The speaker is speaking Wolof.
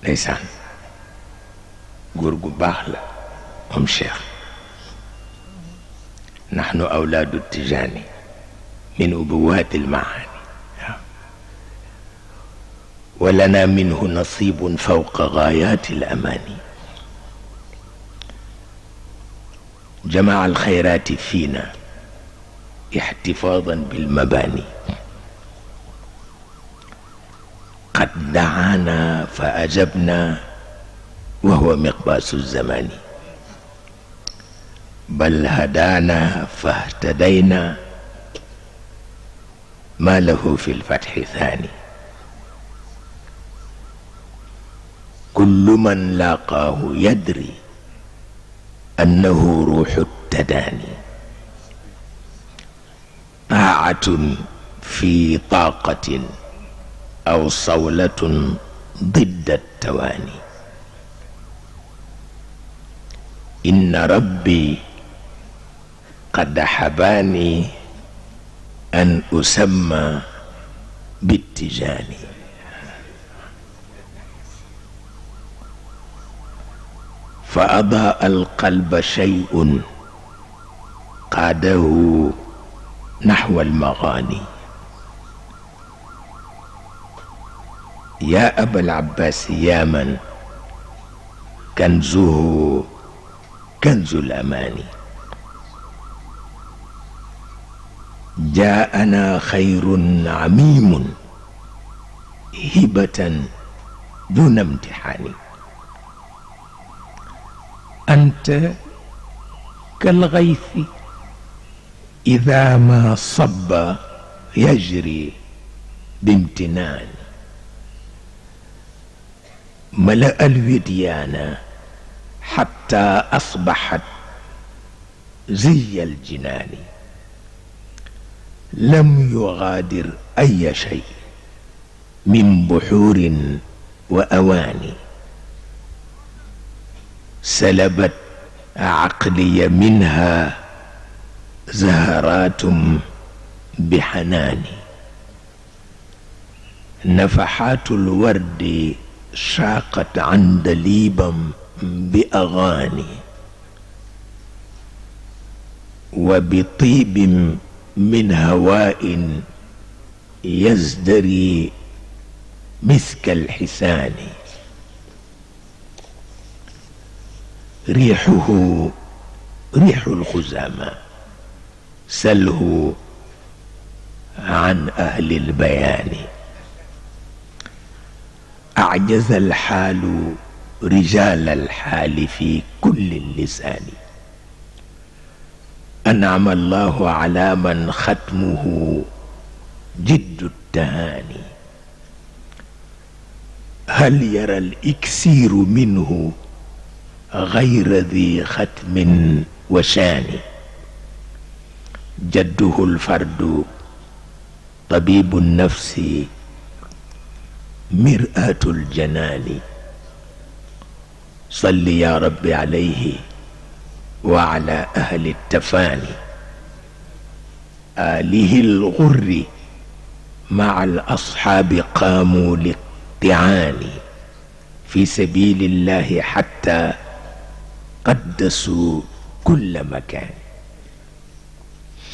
ndeysaan góor gu baax la moom Cheikh. nahnu awlaadu tijaani min ubuwaati almaani wa lana minhu nasibun fawqa gaayaati alamaani jamaa alxayraati fiina ixtifaadan bilmabaani qad dacaana fa ajabna wa huwa miqbaasu zamaani bal hadaana fahtadayna ma lahu fi lfatxi thani kullu man laaqaahu yadri annahu ruuxu tadaani taacatun fi taaqatin aw sawlatun didda tawaani inna rabbi qad habaani an usamma bittijaani fa adaa alqalba shay'un qaadahu naxwa almagaani yaa abal abbaas yaa man kanzuhu kanzul amaani جاءنا خير عميم هبة دون امتحان أنت كالغيث إذا ما صب يجري بامتنان ملأ الوديان حتى أصبحت زي الجنان لم يغادر أي شيء من بحور وأواني سلبت عقلي منها زهرات بحنان نفحات الورد شاقت عندليبا بأغاني وبطيب من هواء يزدري مسك الحسان ريحه ريح الخزامى سله عن أهل البيان أعجز الحال رجال الحال في كل اللسان أنعم الله على من ختمه جد التهاني هل يرى الإكسير منه غير ذي ختم وشان جده الفرد طبيب النفس مرآة الجنان صل يا رب عليه وعلى أهل التفاني آله الغر مع الأصحاب قاموا للطعان في سبيل الله حتى قدسوا كل مكان